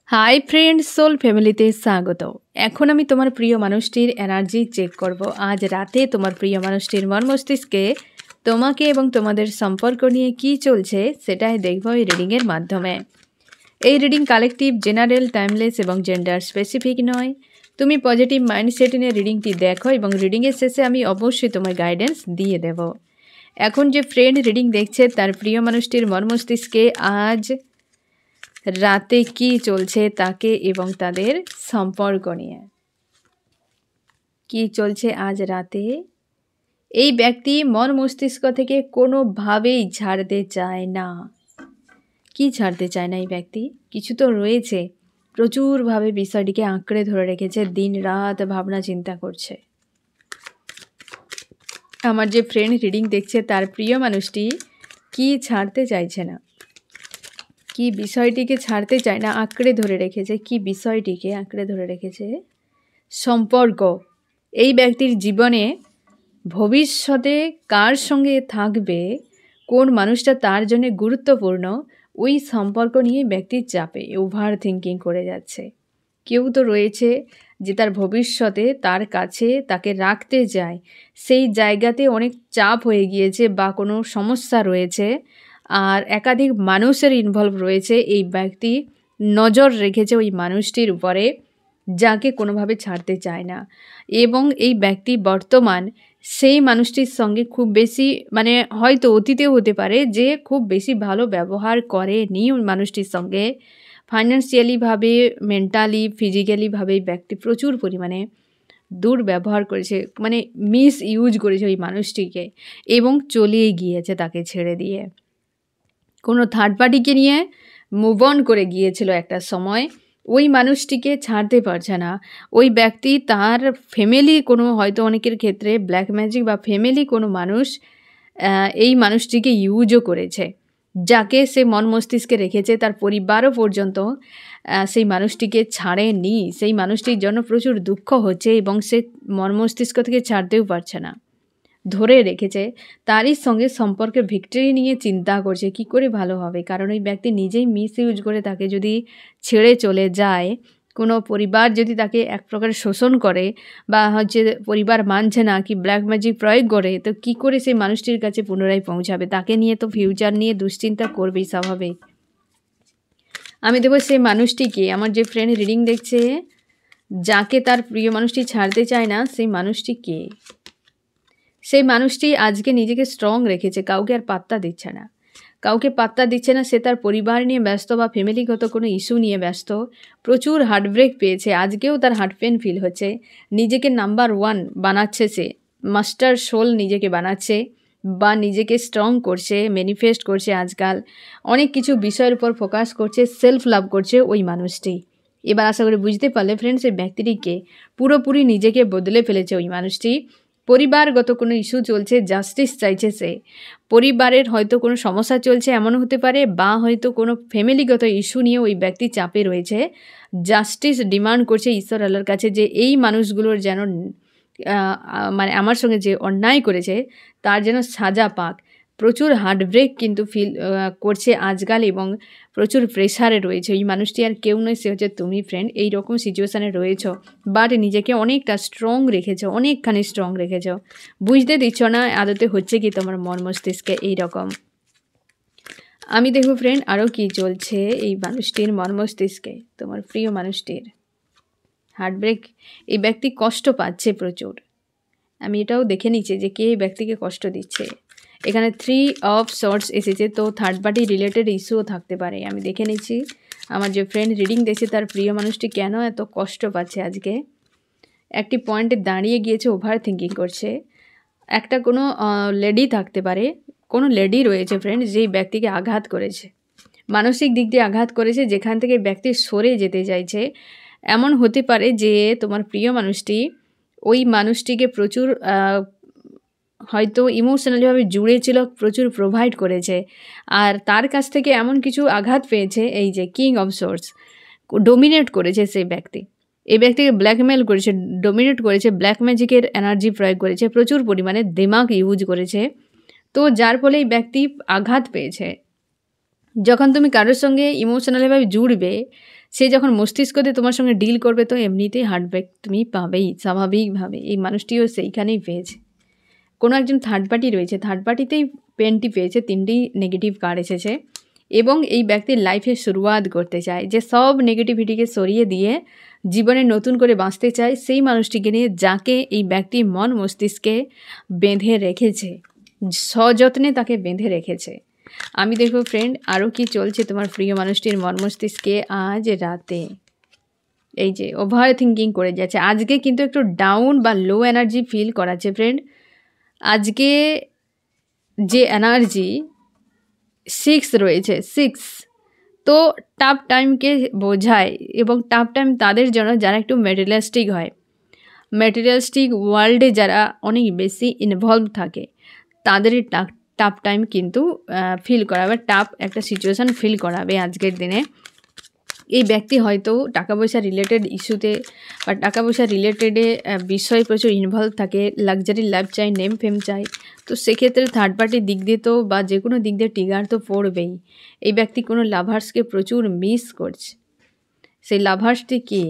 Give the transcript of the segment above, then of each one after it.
Hi friend, soul ফ্যামিলিতে স্বাগত। এখন আমি তোমার প্রিয় মানুষটির এনার্জি চেক করব। আজ রাতে তোমার প্রিয় মানুষটির মন মস্তিষ্কে তোমাকে এবং তোমাদের সম্পর্ক নিয়ে কি চলছে সেটাই দেখব এই রিডিংয়ের মাধ্যমে। এই রিডিং কালেকটিভ, জেনারেল, টাইমলেস এবং জেন্ডার স্পেসিফিক নয়। তুমি পজিটিভ মাইন্ডসেট নিয়ে রিডিংটি দেখো এবং রিডিংয়ের শেষে আমি অবশ্যই তোমার গাইডেন্স দিয়ে দেব। এখন যে ফ্রেন্ড রিডিং দেখছে তার প্রিয় মানুষটির মন মস্তিষ্কে আজ রাতে কি চলছে তাকে এবং তাদের সম্পর্ক নিয়ে কি চলছে আজ রাতে। এই ব্যক্তি মন মস্তিষ্ক থেকে কোনোভাবেই ছাড়তে চায় না। কি ছাড়তে চায় না এই ব্যক্তি? কিছু তো রয়েছে, প্রচুরভাবে বিষয়টিকে আঁকড়ে ধরে রেখেছে, দিন রাত ভাবনা চিন্তা করছে। আমার যে ফ্রেন্ড রিডিং দেখছে তার প্রিয় মানুষটি কি ছাড়তে চাইছে না, কি বিষয়টিকে ছাড়তে চায় না, আঁকড়ে ধরে রেখেছে। কি বিষয়টিকে আঁকড়ে ধরে রেখেছে? সম্পর্ক। এই ব্যক্তির জীবনে ভবিষ্যতে কার সঙ্গে থাকবে, কোন মানুষটা তার জন্য গুরুত্বপূর্ণ, ওই সম্পর্ক নিয়ে ব্যক্তির চাপে ওভার থিঙ্কিং করে যাচ্ছে। কেউ তো রয়েছে যে তার ভবিষ্যতে তার কাছে তাকে রাখতে যায়, সেই জায়গাতে অনেক চাপ হয়ে গিয়েছে বা কোনো সমস্যা রয়েছে, আর একাধিক মানুষের ইনভলভ রয়েছে। এই ব্যক্তি নজর রেখেছে ওই মানুষটির উপরে, যাকে কোনোভাবে ছাড়তে চায় না। এবং এই ব্যক্তি বর্তমান সেই মানুষটির সঙ্গে খুব বেশি, হয়তো অতীতেও হতে পারে যে খুব বেশি ভালো ব্যবহার করেনি ওই মানুষটির সঙ্গে। ফাইন্যান্সিয়ালিভাবে, মেন্টালি, ফিজিক্যালিভাবে এই ব্যক্তি প্রচুর পরিমাণে দুর্ব্যবহার করেছে, মিস ইউজ করেছে ওই মানুষটিকে এবং চলেই গিয়েছে তাকে ছেড়ে দিয়ে। কোনো থার্ড পার্টিকে নিয়ে মুভ অন করে গিয়েছিল একটা সময়। ওই মানুষটিকে ছাড়তে পারছে না ওই ব্যক্তি। তার ফ্যামিলি কোনো, হয়তো অনেকের ক্ষেত্রে ব্ল্যাক ম্যাজিক বা ফ্যামিলি কোনো মানুষ এই মানুষটিকে ইউজও করেছে, যাকে সে মন মস্তিষ্কে রেখেছে। তার পরিবারও পর্যন্ত সেই মানুষটিকে ছাড়েনি। সেই মানুষটির জন্য প্রচুর দুঃখ হচ্ছে এবং সে মন মস্তিষ্ক থেকে ছাড়তেও পারছে না, ধরে রেখেছে। তারই সঙ্গে সম্পর্কের ভিক্টরি নিয়ে চিন্তা করছে কি করে ভালো হবে, কারণ ওই ব্যক্তি নিজেই মিস ইউজ করে তাকে যদি ছেড়ে চলে যায়, কোনো পরিবার যদি তাকে এক প্রকার শোষণ করে বা পরিবার মানছে না, কি ব্ল্যাক ম্যাজিক প্রয়োগ করে, তো কি করে সেই মানুষটির কাছে পুনরায় পৌঁছাবে? তাকে নিয়ে তো ফিউচার নিয়ে দুশ্চিন্তা করবেই স্বাভাবিক। আমি দেখব সেই মানুষটিকে, আমার যে ফ্রেন্ড রিডিং দেখছে যাকে তার প্রিয় মানুষটি ছাড়তে চায় না, সেই মানুষটি কে? সেই মানুষটি আজকে নিজেকে স্ট্রং রেখেছে, কাউকে আর পাত্তা দিচ্ছে না। কাউকে পাত্তা দিচ্ছে না, সে তার পরিবার নিয়ে ব্যস্ত বা ফ্যামিলিগত কোনো ইস্যু নিয়ে ব্যস্ত। প্রচুর হার্টব্রেক পেয়েছে, আজকেও তার হার্ট পেন ফিল হচ্ছে। নিজেকে নাম্বার 1 বানাচ্ছে, সে মাস্টার সোল নিজেকে বানাচ্ছে বা নিজেকে স্ট্রং করছে, ম্যানিফেস্ট করছে। আজকাল অনেক কিছু বিষয়ের উপর ফোকাস করছে, সেলফ লাভ করছে ওই মানুষটি। এবার আশা করি বুঝতে পারলে ফ্রেন্ডস, এই ব্যক্তিটিকে পুরোপুরি নিজেকে বদলে ফেলেছে ওই মানুষটি। পরিবারগত কোনো ইস্যু চলছে, জাস্টিস চাইছে সে। পরিবারের হয়তো কোনো সমস্যা চলছে, এমনও হতে পারে, বা হয়তো কোনো ফ্যামিলিগত ইস্যু নিয়ে ওই ব্যক্তি চাপে রয়েছে। জাস্টিস ডিমান্ড করছে ঈশ্বর আল্লাহর কাছে যে এই মানুষগুলোর যেন আমার সঙ্গে যে অন্যায় করেছে তার যেন সাজা পাক। প্রচুর হার্টব্রেক কিন্তু ফিল করছে আজকাল এবং প্রচুর প্রেশারে রয়েছে। ওই মানুষটি আর কেউ নয়, সে হচ্ছে তুমি ফ্রেন্ড। এই রকম সিচুয়েশানে রয়েছ, বাট নিজেকে অনেকটা স্ট্রং রেখেছ, অনেকখানি স্ট্রং রেখেছ। বুঝতে দিচ্ছ না আদতে হচ্ছে কি তোমার মন মস্তিষ্কে এই রকম। আমি দেখব ফ্রেন্ড আরও কি চলছে এই মানুষটির মন মস্তিষ্কে, তোমার প্রিয় মানুষটির। হার্টব্রেক, এই ব্যক্তি কষ্ট পাচ্ছে প্রচুর। আমি এটাও দেখে নিচ্ছি যে কে এই ব্যক্তিকে কষ্ট দিচ্ছে। এখানে 3 অফ সর্টস এসেছে, তো থার্ড পার্টি রিলেটেড ইস্যুও থাকতে পারে। আমি দেখে নিচ্ছি আমার যে ফ্রেন্ড রিডিং দেখছে তার প্রিয় মানুষটি কেন এত কষ্ট পাচ্ছে আজকে। একটি পয়েন্টে দাঁড়িয়ে গিয়েছে, ওভার থিঙ্কিং করছে। একটা কোনো লেডি থাকতে পারে, কোনো লেডি রয়েছে ফ্রেন্ড, যেই ব্যক্তিকে আঘাত করেছে, মানসিক দিক দিয়ে আঘাত করেছে, যেখান থেকে ব্যক্তি সরে যেতে চাইছে। এমন হতে পারে যে তোমার প্রিয় মানুষটি ওই মানুষটিকে প্রচুর হয়তো ইমোশনালিভাবে জুড়েছিল, প্রচুর প্রোভাইড করেছে, আর তার কাছ থেকে এমন কিছু আঘাত পেয়েছে। এই যে কিং অফ সোর্স, ডোমিনেট করেছে সেই ব্যক্তি। এই ব্যক্তিকে ব্ল্যাকমেল করেছে, ডোমিনেট করেছে, ব্ল্যাক ম্যাজিকের এনার্জি প্রয়োগ করেছে, প্রচুর পরিমাণে দিমাগ ইউজ করেছে। তো যার ফলে এই ব্যক্তি আঘাত পেয়েছে। যখন তুমি কারোর সঙ্গে ইমোশনালিভাবে জুড়বে, সে যখন মস্তিষ্ক দিয়ে তোমার সঙ্গে ডিল করবে তো এমনিতেই হার্টব্রেক তুমি পাবেই স্বাভাবিকভাবে। এই মানুষটিও সেইখানেই পেয়েছে। কোনো একজন থার্ড পার্টি রয়েছে, থার্ড পার্টিতেই পেনটি পেয়েছে, 3টি নেগেটিভ কার্ড এসেছে এবং এই ব্যক্তির লাইফে শুরুয়াত করতে চায়, যে সব নেগেটিভিটিকে সরিয়ে দিয়ে জীবনে নতুন করে বাঁচতে চায়, সেই মানুষটিকে নিয়ে যাকে এই ব্যক্তি মন মস্তিষ্কে বেঁধে রেখেছে, সযত্নে তাকে বেঁধে রেখেছে। আমি দেখব ফ্রেন্ড আরও কি চলছে তোমার প্রিয় মানুষটির মন মস্তিষ্কে আজ রাতে। এই যে ওভার থিঙ্কিং করে যাচ্ছে, আজকে কিন্তু একটু ডাউন বা লো এনার্জি ফিল করাচ্ছে ফ্রেন্ড। আজকে যে এনার্জি 6 রয়েছে, 6 তো টাফ টাইমকে বোঝায় এবং টাফ টাইম তাদের জন্য যারা একটু মেটেরিয়ালিস্টিক হয়, মেটেরিয়ালিস্টিক ওয়ার্ল্ডে যারা অনেক বেশি ইনভলভ থাকে, তাদেরই টাফ টাইম কিন্তু ফিল করাবে, টাফ একটা সিচুয়েশান ফিল করাবে আজকের দিনে। এই ব্যক্তি হয়তো টাকা পয়সা রিলেটেড ইস্যুতে বা টাকা পয়সা রিলেটেডে বিষয় প্রচুর ইনভলভ থাকে, লাক্সারি লাইফ চাই, নেম ফেম চাই, তো সেক্ষেত্রে থার্ড পার্টির দিক দিয়ে তো বা যে কোনো দিক দিয়ে ট্রিগার তো পড়বেই। এই ব্যক্তি কোনো লাভার্সকে প্রচুর মিস করছে। সেই লাভার্সটি কে?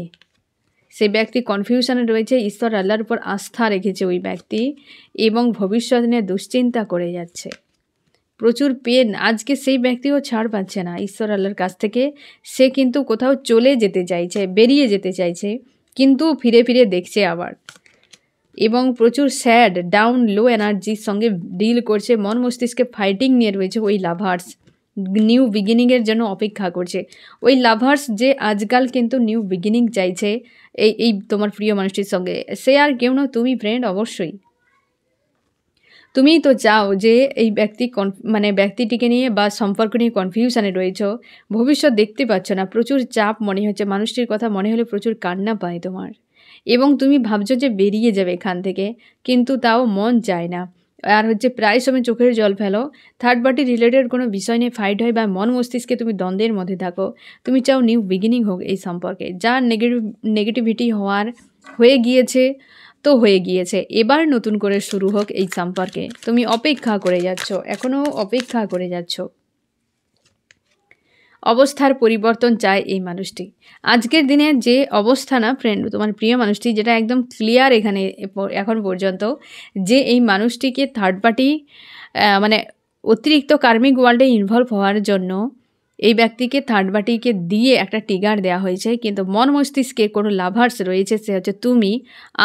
সেই ব্যক্তি কনফিউশনে রয়েছে, ঈশ্বর আল্লাহর উপর আস্থা রেখেছে ওই ব্যক্তি এবং ভবিষ্যৎ নিয়ে দুশ্চিন্তা করে যাচ্ছে, প্রচুর পেন। আজকে সেই ব্যক্তিও ছাড় পাচ্ছে না ঈশ্বর আল্লাহর কাছ থেকে। সে কিন্তু কোথাও চলে যেতে চাইছে, বেরিয়ে যেতে চাইছে, কিন্তু ফিরে ফিরে দেখছে আবার, এবং প্রচুর স্যাড ডাউন লো এনার্জির সঙ্গে ডিল করছে, মন মস্তিষ্কে ফাইটিং নিয়ে রয়েছে। ওই লাভার্স নিউ বিগিনিংয়ের জন্য অপেক্ষা করছে। ওই লাভার্স যে আজকাল কিন্তু নিউ বিগিনিং চাইছে এই তোমার প্রিয় মানুষটির সঙ্গে। সে আর কেউ না, তুমি ফ্রেন্ড। অবশ্যই তুমিই তো চাও যে এই ব্যক্তিটিকে নিয়ে বা সম্পর্ক নিয়ে কনফিউশনে রয়েছ, ভবিষ্যৎ দেখতে পাচ্ছ না, প্রচুর চাপ মনে হচ্ছে, মানুষটির কথা মনে হলে প্রচুর কান্না পায় তোমার, এবং তুমি ভাবছো যে বেরিয়ে যাবে এখান থেকে, কিন্তু তাও মন চায় না। আর প্রায় সময় চোখের জল ফেলো, থার্ড পার্টি রিলেটেড কোনো বিষয় নিয়ে ফাইট হয় বা মন মস্তিষ্কে তুমি দ্বন্দ্বের মধ্যে থাকো, তুমি চাও নিউ বিগিনিং হোক এই সম্পর্কে। যা নেগেটিভিটি হয়ে গিয়েছে তো হয়ে গিয়েছে, এবার নতুন করে শুরু হোক এই সম্পর্কে। তুমি অপেক্ষা করে যাচ্ছ, এখনও অপেক্ষা করে যাচ্ছ। অবস্থার পরিবর্তন চায় এই মানুষটি। আজকের দিনে যে অবস্থা না ফ্রেন্ড, তোমার প্রিয় মানুষটি যেটা একদম ক্লিয়ার এখানে এখন পর্যন্ত, যে এই মানুষটিকে থার্ড পার্টি অতিরিক্ত কার্মিক ওয়ার্ল্ডে ইনভলভ হওয়ার জন্য এই ব্যক্তিকে থার্ড পার্টিকে দিয়ে একটা ট্রিগার দেওয়া হয়েছে, কিন্তু মন মস্তিষ্কে কোনো লাভার্স রয়েছে, সে হচ্ছে তুমি।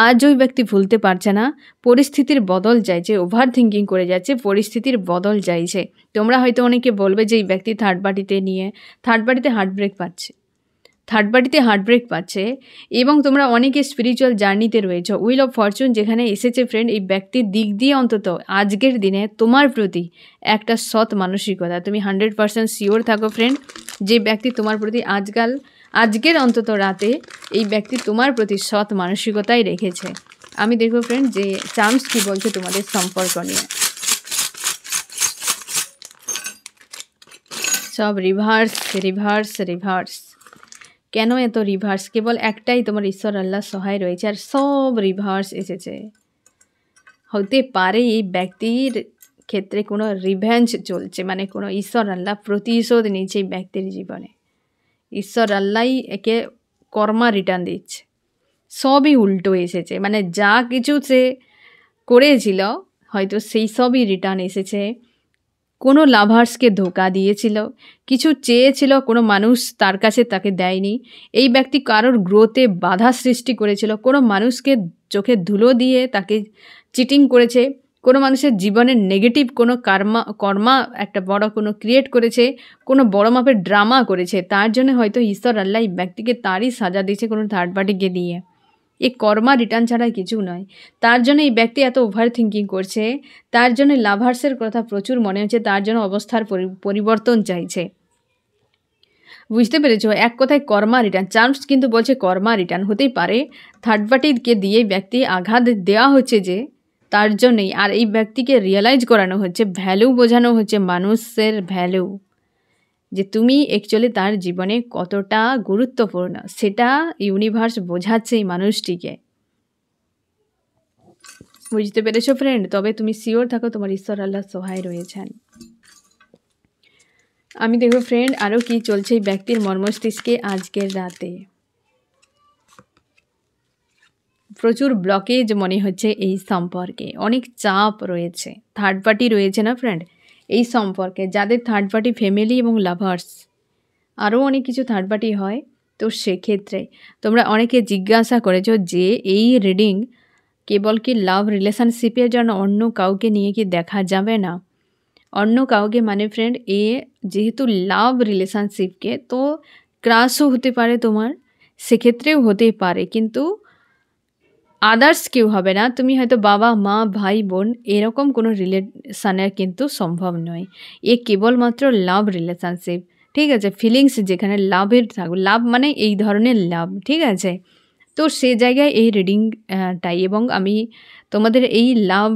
আজ ওই ব্যক্তি ভুলতে পারছে না, পরিস্থিতির বদল চাইছে, ওভার থিঙ্কিং করে যাচ্ছে, পরিস্থিতির বদল চাইছে। তোমরা হয়তো অনেকে বলবে যে এই ব্যক্তি থার্ড পার্টিতে হার্টব্রেক পাচ্ছে এবং তোমরা অনেকে স্পিরিচুয়াল জার্নিতে রয়েছে। উইল অফ ফরচুন যেখানে এসেছে ফ্রেন্ড, এই ব্যক্তির দিক দিয়ে অন্তত আজকের দিনে তোমার প্রতি একটা সৎ মানসিকতা, তুমি 100% শিওর থাকো ফ্রেন্ড, যে ব্যক্তি তোমার প্রতি আজকের অন্তত রাতে এই ব্যক্তি তোমার প্রতি সৎ মানসিকতাই রেখেছে। আমি দেখব ফ্রেন্ড যে চার্মস কী বলছে তোমাদের সম্পর্ক নিয়ে। সব রিভার্স। কেন এত রিভার্স? কেবল একটাই তোমার ঈশ্বর আল্লাহ সহায় রয়েছে, আর সব রিভার্স এসেছে। হতে পারে এই ব্যক্তির ক্ষেত্রে কোনো রিভেঞ্জ চলছে, কোনো ঈশ্বর আল্লাহ প্রতিশোধ নিচ্ছে এই ব্যক্তির জীবনে। ঈশ্বর আল্লাহই একে কর্মা রিটার্ন দিচ্ছে। সবই উল্টো এসেছে, যা কিছু সে করেছিল হয়তো সেই সবই রিটার্ন এসেছে। কোনো লাভার্সকে ধোকা দিয়েছিল, কিছু চেয়েছিল, কোনো মানুষ তার কাছে তাকে দেয়নি। এই ব্যক্তি কারোর গ্রোথে বাধা সৃষ্টি করেছিল, কোনো মানুষকে চোখে ধুলো দিয়ে তাকে চিটিং করেছে, কোনো মানুষের জীবনের নেগেটিভ কোনো কর্মা একটা বড় কোনো ক্রিয়েট করেছে, কোনো বড় মাপের ড্রামা করেছে। তার জন্য হয়তো ঈশ্বর আল্লাহ এই ব্যক্তিকে তারই সাজা দিয়েছে কোনো থার্ড পার্টিকে দিয়ে। এই কর্মা রিটার্ন ছাড়া কিছু নয়। তার জন্য এই ব্যক্তি এত ওভার থিঙ্কিং করছে, তার জন্য লাভার্সের কথা প্রচুর মনে হচ্ছে, তার জন্য অবস্থার পরিবর্তন চাইছে। বুঝতে পেরেছ? এক কথায় কর্মা রিটার্ন। চার্মস কিন্তু বলছে কর্মা রিটার্ন হতেই পারে, থার্ড পার্টিকে দিয়ে ব্যক্তি আঘাত দেওয়া হচ্ছে যে তার জন্যই। আর এই ব্যক্তিকে রিয়েলাইজ করানো হচ্ছে, ভ্যালু বোঝানো হচ্ছে, মানুষের ভ্যালু, যে তুমি অ্যাকচুয়ালি তার জীবনে কতটা গুরুত্বপূর্ণ, সেটা ইউনিভার্স বোঝাচ্ছে এই মানুষটিকে। বুঝতে পেরেছো ফ্রেন্ড? তবে তুমি শিওর থাকো তোমার ঈশ্বর আল্লাহ সহায় রয়েছেন। আমি দেখব ফ্রেন্ড আরও কি চলছে এই ব্যক্তির মর্মস্তিষ্কে আজকের রাতে। প্রচুর ব্লকেজ মনে হচ্ছে এই সম্পর্কে, অনেক চাপ রয়েছে, থার্ড পার্টি রয়েছে না ফ্রেন্ড এই সম্পর্কে, যাদের থার্ড পার্টি ফ্যামিলি এবং লাভার্স, আরও অনেক কিছু থার্ড পার্টি হয়। তো সেক্ষেত্রে তোমরা অনেকে জিজ্ঞাসা করেছো যে এই রিডিং কেবল কি লাভ রিলেশনশিপের জন্য, অন্য কাউকে নিয়ে কি দেখা যাবে না? অন্য কাউকে মানে ফ্রেন্ড এ যেহেতু লাভ রিলেশনশিপকে, তো ক্রাশও হতে পারে তোমার, সেক্ষেত্রেও হতে পারে, কিন্তু আদার্স কেউ হবে না। তুমি হয়তো বাবা মা ভাই বোন এরকম কোনো রিলেশনের কিন্তু সম্ভব নয়। এ কেবলমাত্র লাভ রিলেশনশিপ, ঠিক আছে? ফিলিংস যেখানে লাভের থাকবে, লাভ মানে এই ধরনের লাভ, ঠিক আছে? তো সে জায়গায় এই রিডিংটাই, এবং আমি তোমাদের এই লাভ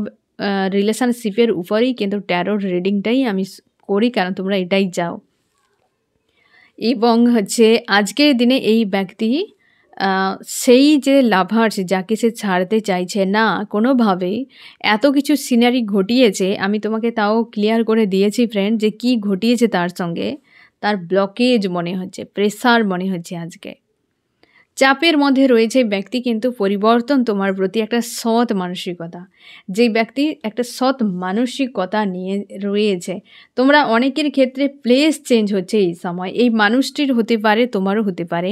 রিলেশনশিপের উপরেই কিন্তু ট্যারোর রিডিংটাই আমি করি, কারণ তোমরা এটাই চাও। এবং হচ্ছে আজকের দিনে এই ব্যক্তি সেই যে লাভার্স যাকে সে ছাড়তে চাইছে না কোনোভাবেই, এত কিছু সিনারি ঘটিয়েছে, আমি তোমাকে তাও ক্লিয়ার করে দিয়েছি ফ্রেন্ড যে কি ঘটিয়েছে তার সঙ্গে। তার ব্লকেজ মনে হচ্ছে, প্রেসার মনে হচ্ছে, আজকে চাপের মধ্যে রয়েছে ব্যক্তি, কিন্তু পরিবর্তন তোমার প্রতি একটা সৎ মানসিকতা, যে ব্যক্তি একটা সৎ মানসিকতা নিয়ে রয়েছে। তোমরা অনেকের ক্ষেত্রে প্লেস চেঞ্জ হচ্ছে এই সময়, এই মানুষটির হতে পারে, তোমারও হতে পারে,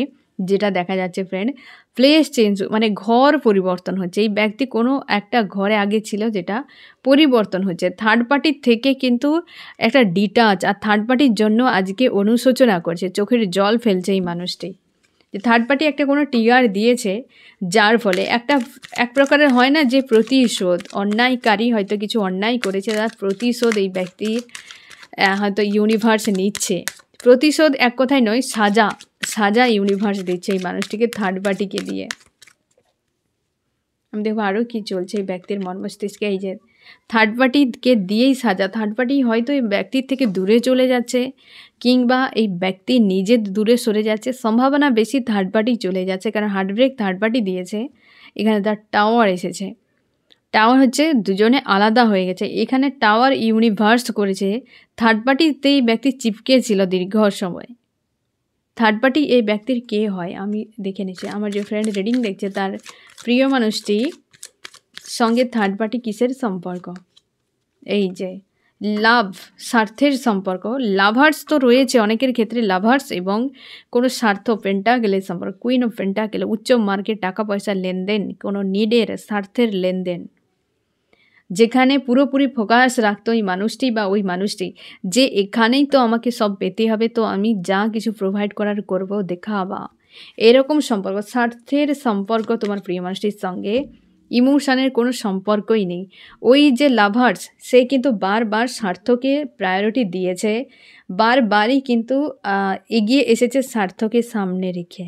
যেটা দেখা যাচ্ছে ফ্রেন্ড প্লেস চেঞ্জ মানে ঘর পরিবর্তন হচ্ছে। এই ব্যক্তি কোনো একটা ঘরে আগে ছিল, যেটা পরিবর্তন হচ্ছে থার্ড পার্টির থেকে, কিন্তু একটা ডিটাচ, আর থার্ড পার্টির জন্য আজকে অনুশোচনা করছে, চোখের জল ফেলছে এই মানুষটি, যে থার্ড পার্টি একটা কোনো ট্রিগার দিয়েছে, যার ফলে এক প্রকারের হয় না যে প্রতিশোধ, অন্যায়কারী হয়তো কিছু অন্যায় করেছে, তার প্রতিশোধ এই ব্যক্তির হয়তো ইউনিভার্স নিচ্ছে। প্রতিশোধ এক কথায় নয়, সাজা ইউনিভার্স দিচ্ছে এই মানুষটিকে থার্ড পার্টিকে দিয়ে। আমি দেখবো আরও কি চলছে এই ব্যক্তির মর্মস্তিষ্কে, এই যে থার্ড পার্টিকে দিয়েই সাজা। থার্ড পার্টি হয়তো এই ব্যক্তির থেকে দূরে চলে যাচ্ছে, কিংবা এই ব্যক্তি নিজে দূরে সরে যাচ্ছে, সম্ভাবনা বেশি থার্ড পার্টি চলে যাচ্ছে, কারণ হার্টব্রেক থার্ড পার্টি দিয়েছে। এখানে তার টাওয়ার এসেছে, টাওয়ার হচ্ছে দুজনে আলাদা হয়ে গেছে, এখানে টাওয়ার ইউনিভার্স করেছে। থার্ড পার্টিতে এই ব্যক্তি চিপকে ছিল দীর্ঘ সময়। থার্ড পার্টি এই ব্যক্তির কে হয় আমি দেখে নিচ্ছি। আমার যে ফ্রেন্ড রিডিং দেখছে, তার প্রিয় মানুষটি সঙ্গে থার্ড পার্টি কিসের সম্পর্ক? এই যে লাভ, স্বার্থের সম্পর্ক। লাভার্স তো রয়েছে অনেকের ক্ষেত্রে, লাভার্স এবং কোনো স্বার্থ, পেন্টাকেলের সম্পর্ক, কুইন অফ পেন্টাকেল, উচ্চ মার্কেট, টাকা পয়সার লেনদেন, কোনো নিডের, স্বার্থের লেনদেন, যেখানে পুরোপুরি ফোকাস রাখতো এই মানুষটি বা ওই মানুষটি, যে এখানেই তো আমাকে সব পেতে হবে, তো আমি যা কিছু প্রোভাইড করার করব, দেখাবা, এরকম সম্পর্ক, স্বার্থের সম্পর্ক তোমার প্রিয় মানুষটির সঙ্গে। ইমোশনের কোনো সম্পর্কই নেই। ওই যে লাভার্স, সে কিন্তু বারবার স্বার্থকে প্রায়োরিটি দিয়েছে, বারবারই কিন্তু এগিয়ে এসেছে স্বার্থকে সামনে রেখে।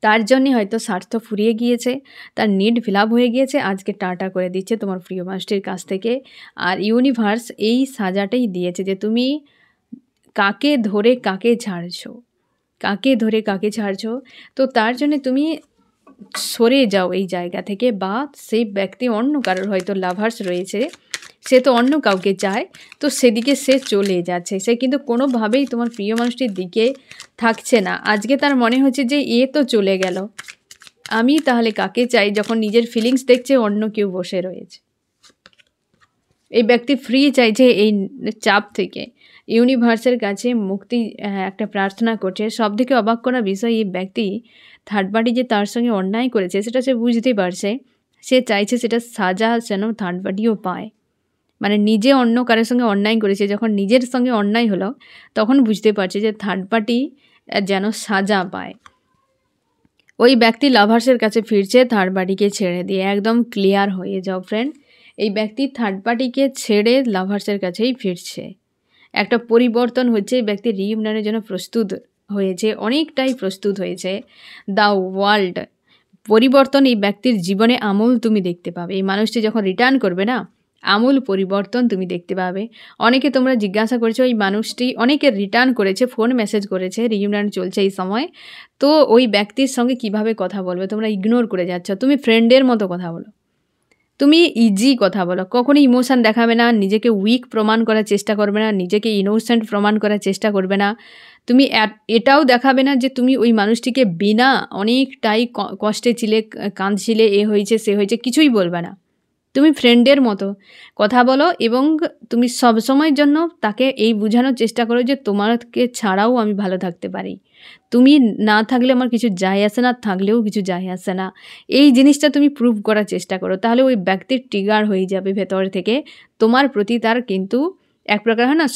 তার জন্যে হয়তো স্বার্থ ফুরিয়ে গিয়েছে, তার নিড ফিল আপ হয়ে গিয়েছে, আজকে টাটা করে দিচ্ছে তোমার প্রিয় মানুষটির কাছ থেকে। আর ইউনিভার্স এই সাজাটাই দিয়েছে যে তুমি কাকে ধরে কাকে ছাড়ছো, কাকে ধরে কাকে ছাড়ছো। তো তার জন্যে তুমি সরে যাও এই জায়গা থেকে, বা সেই ব্যক্তি অন্য কারোর হয়তো লাভার্স রয়েছে, সে তো অন্য কাউকে চায়, তো সেদিকে সে চলে যাচ্ছে, সে কিন্তু কোনোভাবেই তোমার প্রিয় মানুষটির দিকে থাকছে না। আজকে তার মনে হচ্ছে যে এ তো চলে গেল, আমি তাহলে কাকে চাই, যখন নিজের ফিলিংস দেখছে অন্য কেউ বসে রয়েছে। এই ব্যক্তি ফ্রি চাইছে এই চাপ থেকে, ইউনিভার্সের কাছে মুক্তি একটা প্রার্থনা করছে। সবথেকে অবাক করা বিষয়, এই ব্যক্তি থার্ড পার্টি যে তার সঙ্গে অন্যায় করেছে সেটা সে বুঝতে পারছে, সে চাইছে সেটা সাজা যেন থার্ড পার্টিও পায়। মানে নিজে অন্য কারোর সঙ্গে অন্যায় করেছে, যখন নিজের সঙ্গে অন্যায় হলো তখন বুঝতে পারছে যে থার্ড পার্টি যেন সাজা পায়। ওই ব্যক্তি লাভার্সের কাছে ফিরছে থার্ড পার্টিকে ছেড়ে দিয়ে, একদম ক্লিয়ার হয়ে যাও ফ্রেন্ড। এই ব্যক্তি থার্ড পার্টিকে ছেড়ে লাভার্সের কাছেই ফিরছে, একটা পরিবর্তন হচ্ছে। এই ব্যক্তি রিইউনিয়নের জন্য প্রস্তুত হয়েছে, অনেকটাই প্রস্তুত হয়েছে। দ্য ওয়ার্ল্ড পরিবর্তন এই ব্যক্তির জীবনে আমূল তুমি দেখতে পাবে। এই মানুষটি যখন রিটার্ন করবে না, আমূল পরিবর্তন তুমি দেখতে পাবে। অনেকে তোমরা জিজ্ঞাসা করেছো এই মানুষটি, অনেকে রিটার্ন করেছে, ফোন মেসেজ করেছে, রিইউনিয়ন চলছে এই সময়, তো ওই ব্যক্তির সঙ্গে কিভাবে কথা বলবে তোমরা ইগনোর করে যাচ্ছ, তুমি ফ্রেন্ডের মতো কথা বলো। তুমি ইজি কথা বলো, কখনো ইমোশন দেখাবে না, নিজেকে উইক প্রমাণ করার চেষ্টা করবে না, নিজেকে ইনোসেন্ট প্রমাণ করার চেষ্টা করবে না। তুমি এটাও দেখাবে না যে তুমি ওই মানুষটিকে বিনা অনেকটাই কষ্টে ছিলে, কাঁদছিলে, এ হয়েছে সে হয়েছে, কিছুই বলবে না। তুমি ফ্রেন্ডের মতো কথা বলো এবং তুমি সবসময়ের জন্য তাকে এই বোঝানোর চেষ্টা করো যে তোমাকে ছাড়াও আমি ভালো থাকতে পারি, তুমি না থাকলে আমার কিছু যায় আসে না, থাকলেও কিছু যায় আসে না। এই জিনিসটা তুমি প্রুভ করার চেষ্টা করো, তাহলে ওই ব্যক্তির ট্রিগার হয়ে যাবে ভেতর থেকে তোমার প্রতি, তার কিন্তু এক প্রকার হয় না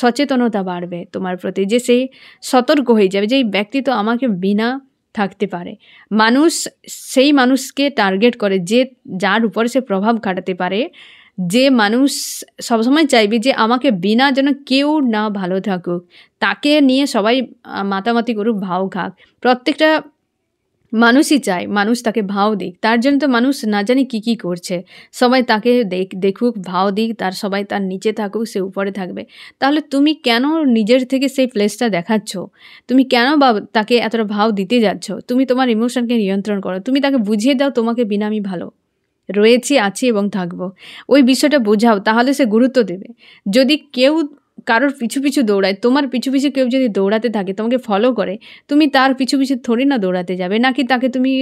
সচেতনতা বাড়বে তোমার প্রতি, যে সেই সতর্ক হয়ে যাবে যে এই ব্যক্তি তো আমাকে বিনা থাকতে পারে। মানুষ সেই মানুষকে টার্গেট করে যে যার উপরে সে প্রভাব খাটাতে পারে, যে মানুষ সবসময় চাইবে যে আমাকে বিনা যেন কেউ না ভালো থাকুক, তাকে নিয়ে সবাই মাতামাতি করুক, ভাও খাক। প্রত্যেকটা মানুষই চায় মানুষ তাকে ভাও দিক, তার জন্য তো মানুষ না জানি কী করছে, সবাই তাকে দেখুক, ভাও দিক, তার সবাই তার নিচে থাকুক, সে উপরে থাকবে। তাহলে তুমি কেন নিজের থেকে সেই প্লেসটা দেখাচ্ছ? তুমি কেন তাকে এতটা ভাও দিতে যাচ্ছ? তুমি তোমার ইমোশনকে নিয়ন্ত্রণ করো, তুমি তাকে বুঝিয়ে দাও তোমাকে বিনা আমি ভালো রয়েছি, আছি এবং থাকবো, ওই বিষয়টা বোঝাও, তাহলে সে গুরুত্ব দেবে। যদি কেউ কারোর পিছু পিছু দৌড়ায়, তোমার পিছু পিছু কেউ যদি দৌড়াতে থাকে, তোমাকে ফলো করে, তুমি তার পিছু পিছু থোড়ি না দৌড়াতে যাবে, নাকি তাকে তুমি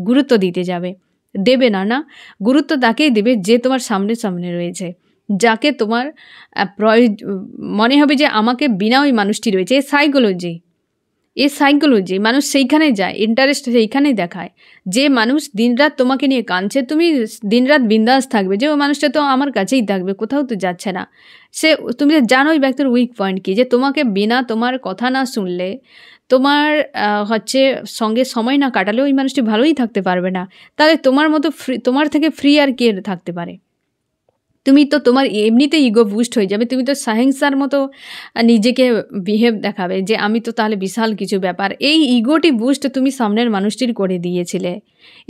গুরুত্ব দিতে যাবে? দেবে না। না, গুরুত্ব তাকেই দেবে যে তোমার সামনে সামনে রয়েছে, যাকে তোমার মনে হবে যে আমাকে বিনা ওই মানুষটি রয়েছে। এ সাইকোলজি মানুষ সেইখানে যায়, ইন্টারেস্ট সেইখানেই দেখায়। যে মানুষ দিনরাত তোমাকে নিয়ে কাঁদছে, তুমি দিনরাত বিন্দাস থাকবে যে ওই মানুষটা তো আমার কাছেই থাকবে, কোথাও তো যাচ্ছে না। তুমি জানো ওই ব্যক্তির উইক পয়েন্ট কী, যে তোমাকে বিনা তোমার কথা না শুনলে, তোমার সঙ্গে সময় না কাটালে ওই মানুষটি ভালোই থাকতে পারবে না। তাহলে তোমার মতো তোমার থেকে ফ্রি আর কে থাকতে পারে? তুমি তো তোমার এমনিতে ইগো বুস্ট হয়ে যাবে, তুমি তো সাহেংসার মতো নিজেকে বিহেভ দেখাবে যে আমি তো তাহলে বিশাল কিছু ব্যাপার। এই ইগোটি বুস্ট তুমি সামনের মানুষটির করে দিয়েছিলে,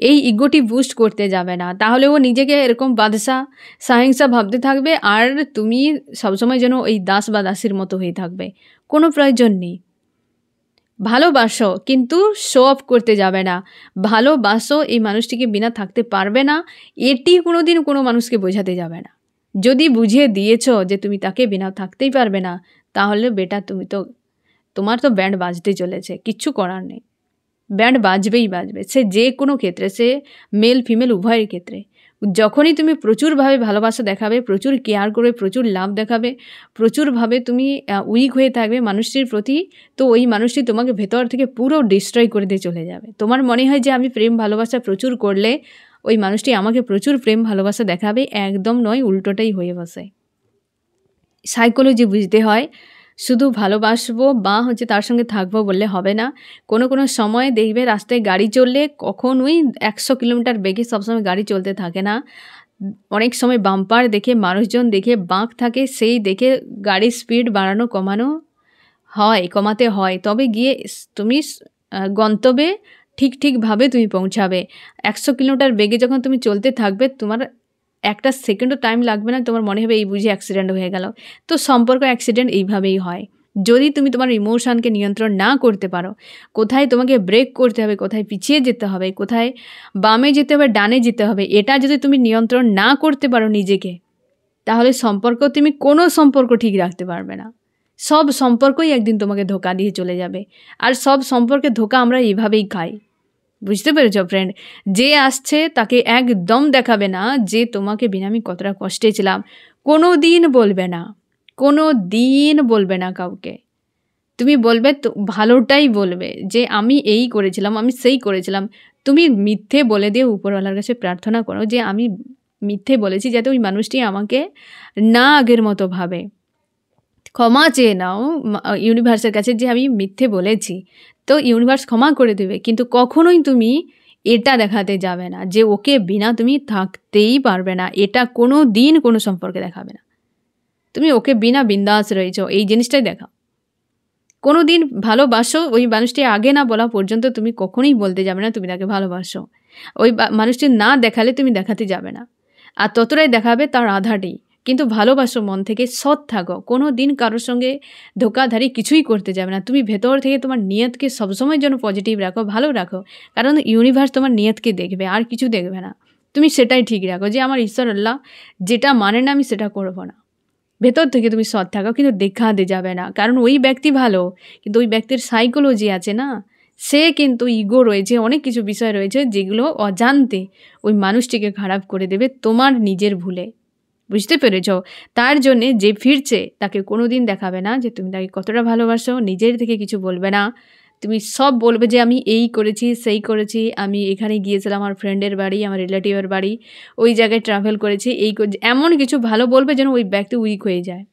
এই ইগোটি বুস্ট করতে যাবে না, তাহলে ও নিজেকে এরকম বাদশা সাহেংসা ভাবতে থাকবে, আর তুমি সবসময় যেন ওই দাস বা দাসীর মতো হয়ে থাকবে। কোনো প্রয়োজন নেই। ভালোবাসো, কিন্তু শো অফ করতে যাবে না। ভালোবাসো, এই মানুষটিকে বিনা থাকতে পারবে না, এটি কোনো দিন কোনো মানুষকে বোঝাতে যাবে না। যদি বুঝিয়ে দিয়েছ যে তুমি তাকে বিনা থাকতেই পারবে না, তাহলে বেটা তোমার তো ব্যান্ড বাজতে চলেছে, কিচ্ছু করার নেই। ব্যান্ড বাজবেই বাজবে, সে যে কোনো ক্ষেত্রে, সে মেল ফিমেল উভয়ের ক্ষেত্রে। যখনই তুমি প্রচুরভাবে ভালোবাসা দেখাবে, প্রচুর কেয়ার করবে, প্রচুর লাভ দেখাবে, প্রচুরভাবে তুমি উইক হয়ে থাকবে মানুষটির প্রতি, তো ওই মানুষটি তোমাকে ভেতর থেকে পুরো ডিস্ট্রয় করে দিয়ে চলে যাবে। তোমার মনে হয় যে আমি প্রেম ভালোবাসা প্রচুর করলে ওই মানুষটি আমাকে প্রচুর প্রেম ভালোবাসা দেখাবে, একদম নয়, উল্টোটাই হয়ে বসে। সাইকোলজি বুঝতে হয়। শুধু ভালোবাসবো বা তার সঙ্গে থাকবো বললে হবে না। কোনো কোনো সময় দেখবে রাস্তায় গাড়ি চললে কখনোই 100 কিলোমিটার বেগে সবসময় গাড়ি চলতে থাকে না। অনেক সময় বাম্পার দেখে, মানুষজন দেখে, বাঁক থাকে, সেই দেখে গাড়ির স্পিড বাড়ানো কমাতে হয়, তবে গিয়ে তুমি গন্তব্যে ঠিকভাবে তুমি পৌঁছাবে। 100 কিলোমিটার বেগে যখন তুমি চলতে থাকবে, তোমার একটা সেকেন্ডও টাইম লাগবে না, তোমার মনে হবে এই বুঝি অ্যাক্সিডেন্ট হয়ে গেল। তো সম্পর্ক অ্যাক্সিডেন্ট এইভাবেই হয়, যদি তুমি তোমার ইমোশনকে নিয়ন্ত্রণ না করতে পারো। কোথায় তোমাকে ব্রেক করতে হবে, কোথায় পিছিয়ে যেতে হবে, কোথায় বামে যেতে হবে, ডানে যেতে হবে, এটা যদি তুমি নিয়ন্ত্রণ না করতে পারো নিজেকে, তাহলে কোনো সম্পর্ক ঠিক রাখতে পারবে না। সব সম্পর্কই একদিন তোমাকে ধোঁকা দিয়ে চলে যাবে, আর সব সম্পর্কে ধোঁকা আমরা এইভাবেই খাই। বুঝতে পেরেছ ফ্রেন্ড? যে আসছে তাকে একদম দেখাবে না যে তোমাকে বিনা আমি কতটা কষ্টে ছিলাম। কোনো দিন বলবে না কাউকে। তুমি বলবে তো ভালোটাই বলবে, যে আমি এই করেছিলাম, আমি সেই করেছিলাম। তুমি মিথ্যে বলে দিয়ে উপরওয়ালার কাছে প্রার্থনা করো যে আমি মিথ্যে বলেছি, যাতে ওই মানুষটি আমাকে না আগের মতো ভাবে। ক্ষমা চেয়ে নাও ইউনিভার্সের কাছে যে আমি মিথ্যে বলেছি, তো ইউনিভার্স ক্ষমা করে দেবে। কিন্তু কখনোই তুমি এটা দেখাতে যাবে না যে ওকে বিনা তুমি থাকতেই পারবে না, এটা কোনো দিন কোনো সম্পর্কে দেখাবে না। তুমি ওকে বিনা বিন্দাস রয়েছ, এই জিনিসটাই দেখাও। কোনো দিন ভালোবাসো, ওই মানুষটি আগে না বলা পর্যন্ত তুমি কখনোই বলতে যাবে না তুমি তাকে ভালোবাসো। ওই মানুষটি না দেখালে তুমি দেখাতে যাবে না, আর ততটাই দেখাবে তার আধাটি। কিন্তু ভালোবাসো মন থেকে, সৎ থাকো, কোনো দিন কারোর সঙ্গে ধোকাধারি কিছুই করতে যাবে না। তুমি ভেতর থেকে তোমার নিয়তকে সবসময় যেন পজিটিভ রাখো, ভালো রাখো, কারণ ইউনিভার্স তোমার নিয়তকে দেখবে, আর কিছু দেখবে না। তুমি সেটাই ঠিক রাখো যে আমার ঈশ্বর আল্লাহ যেটা মানে না আমি সেটা করবো না। ভেতর থেকে তুমি সৎ থাকো, কিন্তু দেখাতে যাবে না। কারণ ওই ব্যক্তি ভালো, কিন্তু ওই ব্যক্তির সাইকোলজি আছে না, সে কিন্তু ইগো রয়েছে, অনেক কিছু বিষয় রয়েছে যেগুলো অজান্তে ওই মানুষটিকে খারাপ করে দেবে তোমার নিজের ভুলে। বুঝতে পেরেছ? তার জন্যে যে ফিরছে তাকে কোনো দিন দেখাবে না যে তুমি তাকে কতটা ভালোবাসো, নিজের থেকে কিছু বলবে না। তুমি সব বলবে যে আমি এই করেছি, সেই করেছি, আমি এখানে গিয়েছিলাম আমার ফ্রেন্ডের বাড়ি, আমার রিলেটিভের বাড়ি, ওই জায়গায় ট্রাভেল করেছি, এই এমন কিছু ভালো বলবে যেন ওই ব্যক্তি উইক হয়ে যায়।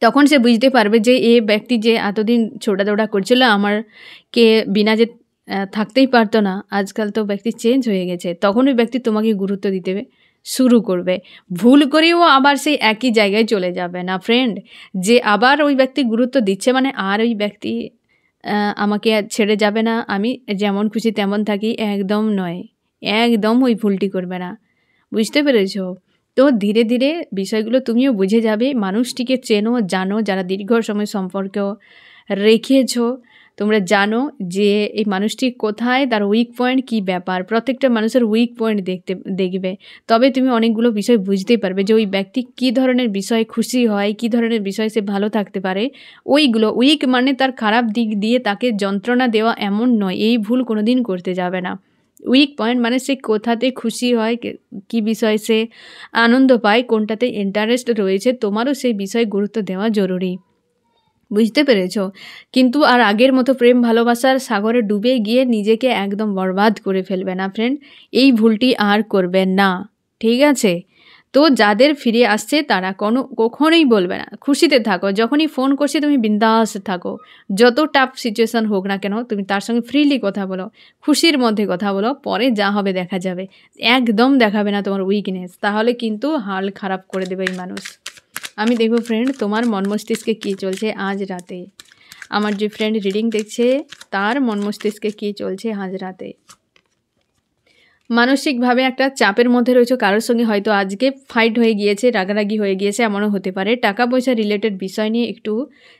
তখন সে বুঝতে পারবে যে এই ব্যক্তি যে এতদিন ছোটাদৌড়া করছিল আমারকে বিনা যে থাকতেই পারতো না, আজকাল তো ব্যক্তি চেঞ্জ হয়ে গেছে। তখন ওই ব্যক্তি তোমাকে গুরুত্ব দিতে শুরু করবে। ভুল করেও আবার সেই একই জায়গায় চলে যাবে না ফ্রেন্ড, যে আবার ওই ব্যক্তি গুরুত্ব দিচ্ছে মানে আর ওই ব্যক্তি আমাকে ছেড়ে যাবে না, আমি যেমন খুশি তেমন থাকি, একদম নয়। একদম ওই ভুলটি করবে না। বুঝতে পেরেছ? তো ধীরে ধীরে বিষয়গুলো তুমিও বুঝে যাবে। মানুষটিকে চেনো, জানো, যারা দীর্ঘ সময় সম্পর্ক রেখেছ, তোমরা জানো যে এই মানুষটি কোথায়, তার উইক পয়েন্ট কী ব্যাপার। প্রত্যেকটা মানুষের উইক পয়েন্ট দেখবে, তবে তুমি অনেকগুলো বিষয় বুঝতেই পারবে যে ওই ব্যক্তি কী ধরনের বিষয়ে খুশি হয়, কী ধরনের বিষয়ে সে ভালো থাকতে পারে। ওইগুলো উইক মানে তার খারাপ দিক দিয়ে তাকে যন্ত্রণা দেওয়া এমন নয়, এই ভুল কোনো দিন করতে যাবে না। উইক পয়েন্ট মানে সে কোথাতে খুশি হয়, কী বিষয়ে সে আনন্দ পায়, কোনটাতে ইন্টারেস্ট রয়েছে, তোমারও সেই বিষয়ে গুরুত্ব দেওয়া জরুরি। বুঝতে পেরেছ? কিন্তু আর আগের মতো প্রেম ভালোবাসার সাগরে ডুবে গিয়ে নিজেকে একদম বরবাদ করে ফেলবে না ফ্রেন্ড। এই ভুলটি আর করবেন না, ঠিক আছে? তো যাদের ফিরে আসছে তারা কখনোই বলবে না, খুশিতে থাকো। যখনই ফোন করছে তুমি বিন্দাস থাকো, যত টাফ সিচুয়েশান হোক না কেন তুমি তার সঙ্গে ফ্রিলি কথা বলো, খুশির মধ্যে কথা বলো, পরে যা হবে দেখা যাবে। একদম দেখাবে না তোমার উইকনেস, তাহলে কিন্তু হাল খারাপ করে দেবে এই মানুষ। আমি দেখব ফ্রেন্ড তোমার মন মস্তিষ্কে কী চলছে আজ রাতে। আমার যে ফ্রেন্ড রিডিং দেখছে তার মন মস্তিষ্কে কী চলছে আজ রাতে। মানসিকভাবে একটা চাপের মধ্যে রয়েছে, কারোর সঙ্গে হয়তো আজকে ফাইট হয়ে গিয়েছে, রাগারাগি হয়ে গিয়েছে, এমনও হতে পারে। টাকা পয়সা রিলেটেড বিষয় নিয়ে একটু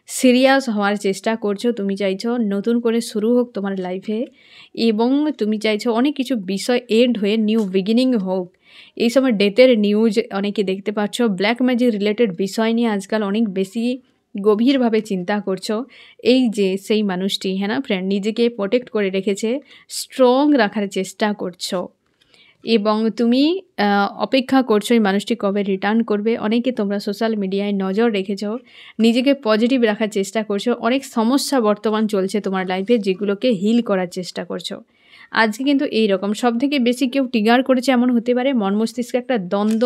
সিরিয়াস হওয়ার চেষ্টা করছো। তুমি চাইছো নতুন করে শুরু হোক তোমার লাইফে, এবং তুমি চাইছো অনেক কিছু বিষয় এন্ড হয়ে নিউ বিগিনিং হোক। এই সময় ডেথের নিউজ অনেকে দেখতে পাচ্ছ। ব্ল্যাক ম্যাজিক রিলেটেড বিষয় নিয়ে আজকাল অনেক বেশি গভীরভাবে চিন্তা করছো। এই যে সেই মানুষটি, হ্যাঁ না ফ্রেন্ড, নিজেকে প্রোটেক্ট করে রেখেছে, স্ট্রং রাখার চেষ্টা করছো, এবং তুমি অপেক্ষা করছো এই মানুষটি কবে রিটার্ন করবে। অনেকে তোমরা সোশ্যাল মিডিয়ায় নজর রেখেছো, নিজেকে পজিটিভ রাখার চেষ্টা করছো। অনেক সমস্যা বর্তমান চলছে তোমার লাইফে, যেগুলোকে হিল করার চেষ্টা করছো। আজকে কিন্তু এইরকম সবথেকে বেশি কেউ ট্রিগার করেছে এমন হতে পারে, মন মস্তিষ্কে একটা দ্বন্দ্ব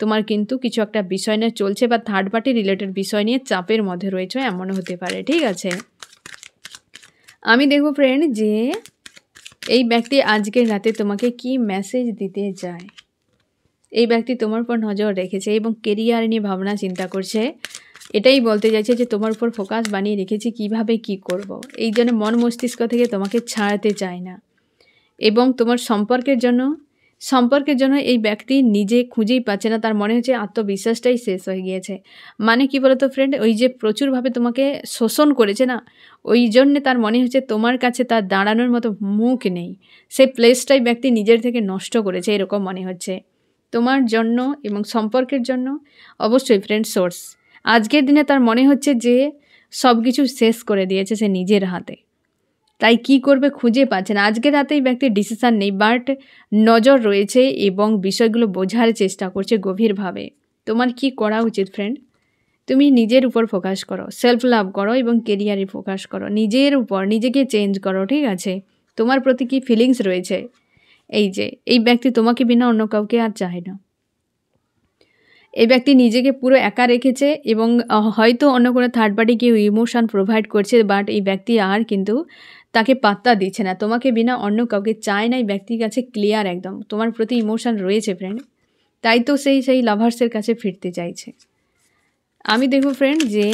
তোমার কিন্তু কিছু একটা বিষয় নিয়ে চলছে, বা থার্ড পার্টি রিলেটেড বিষয় নিয়ে চাপের মধ্যে রয়েছে, এমন হতে পারে। ঠিক আছে, আমি দেখব ফ্রেন্ড যে এই ব্যক্তি আজকের রাতে তোমাকে কি মেসেজ দিতে চায়। এই ব্যক্তি তোমার উপর নজর রেখেছে এবং কেরিয়ার নিয়ে ভাবনা চিন্তা করছে। এটাই বলতে চাইছে যে তোমার উপর ফোকাস বানিয়ে রেখেছি, কিভাবে কি করব। এই জন্য মন মস্তিষ্ক থেকে তোমাকে ছাড়তে চায় না, এবং তোমার সম্পর্কের জন্য এই ব্যক্তি নিজে খুঁজেই পাচ্ছে না। তার মনে হচ্ছে আত্মবিশ্বাসটাই শেষ হয়ে গিয়েছে। মানে কি বলতো ফ্রেন্ড, ওই যে প্রচুরভাবে তোমাকে শোষণ করেছে না, ওই জন্যে তার মনে হচ্ছে তোমার কাছে তার দাঁড়ানোর মতো মুখ নেই। সেই প্লেসটাই ব্যক্তি নিজের থেকে নষ্ট করেছে, এরকম মনে হচ্ছে তোমার জন্য এবং সম্পর্কের জন্য। অবশ্যই ফ্রেন্ড সোর্স, আজকের দিনে তার মনে হচ্ছে যে সব কিছু শেষ করে দিয়েছে সে নিজের হাতে, তাই কি করবে খুঁজে পাচ্ছে না। আজকের রাতেই ব্যক্তির ডিসিশান নেই, বাট নজর রয়েছে এবং বিষয়গুলো বোঝার চেষ্টা করছে গভীরভাবে। তোমার কি করা উচিত ফ্রেন্ড? তুমি নিজের উপর ফোকাস করো, সেলফ লাভ করো এবং কেরিয়ারে ফোকাস করো, নিজের উপর নিজেকে চেঞ্জ করো। ঠিক আছে, তোমার প্রতি কি ফিলিংস রয়েছে? এই যে এই ব্যক্তি তোমাকে বিনা অন্য কাউকে আর চায় না। এই ব্যক্তি নিজেকে পুরো একা রেখেছে, এবং হয়তো অন্য কোনো থার্ড পার্টি কেউ ইমোশন প্রোভাইড করছে, বাট এই ব্যক্তি আর কিন্তু তাকে পাত্তা দিচ্ছে না। তোমাকে বিনা অন্য কাউকে চায় না, এই ব্যক্তির কাছে ক্লিয়ার একদম তোমার প্রতি ইমোশন রয়েছে ফ্রেন্ড। তাই তো সেই লাভার্সের কাছে ফিরতে চাইছে। আমি দেখব ফ্রেন্ড যে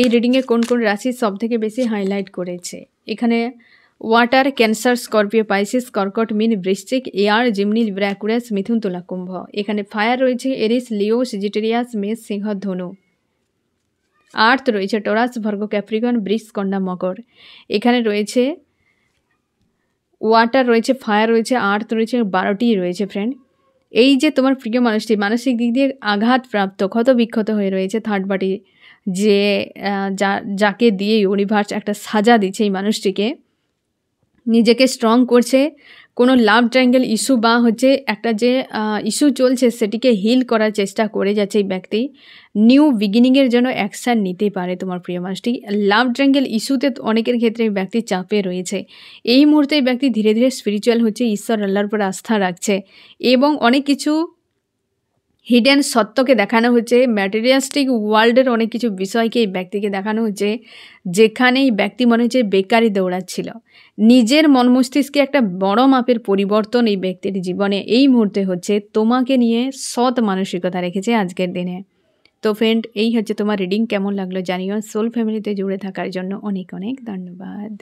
এই রিডিংয়ে কোন কোন রাশি সব থেকে বেশি হাইলাইট করেছে। এখানে ওয়াটার, ক্যান্সার, স্করপিও, পাইসিস, কর্কট, মীন, বৃশ্চিক, এয়ার, জিমনি, লিব্রা, অ্যাকুয়ারিয়াস, মিথুন, তুলা, কুম্ভ। এখানে ফায়ার রয়েছে এরিস, লিও, সেজিটেরিয়াস, মেষ, সিংহ, ধনু। আর্থ রয়েছে টরাস, ভার্গো, ক্যাপ্রিকন, বৃষ, কন্যা, মকর। এখানে রয়েছে ওয়াটার রয়েছে, ফায়ার রয়েছে, আর্থ রয়েছে, 12টি রয়েছে ফ্রেন্ড। এই যে তোমার প্রিয় মানুষটি মানসিক দিক দিয়ে আঘাতপ্রাপ্ত, ক্ষতবিক্ষত হয়ে রয়েছে, থার্ড পার্টি যে যাকে দিয়ে ইউনিভার্স একটা সাজা দিচ্ছে এই মানুষটিকে, নিজেকে স্ট্রং করছে, কোনো লাভ ট্রায়াঙ্গেল ইস্যু বা হচ্ছে একটা যে ইস্যু চলছে সেটিকে হিল করার চেষ্টা করে যাচ্ছে এই ব্যক্তি। নিউ বিগিনিংয়ের জন্য অ্যাকশান নিতে পারে তোমার প্রিয় মানুষটি। লাভ ট্রায়াঙ্গেল ইস্যুতে অনেকের ক্ষেত্রে এই ব্যক্তি চাপে রয়েছে। এই মুহূর্তে এই ব্যক্তি ধীরে ধীরে স্পিরিচুয়াল হচ্ছে, ঈশ্বর আল্লাহর উপর আস্থা রাখছে এবং অনেক কিছু হিডেন সত্যকে দেখানো হচ্ছে, ম্যাটেরিয়ালিস্টিক ওয়ার্ল্ডের অনেক কিছু বিষয়কে এই ব্যক্তিকে দেখানো হচ্ছে, যেখানে এই ব্যক্তি মনে হচ্ছে বেকারি দৌড়াচ্ছিল। নিজের মন মস্তিষ্কে একটা বড় মাপের পরিবর্তন এই ব্যক্তির জীবনে এই মুহূর্তে হচ্ছে, তোমাকে নিয়ে সৎ মানসিকতা রেখেছে আজকের দিনে। তো ফ্রেন্ড, এই হচ্ছে তোমার রিডিং। কেমন লাগলো জানিও। সোল ফ্যামিলিতে জুড়ে থাকার জন্য অনেক অনেক ধন্যবাদ।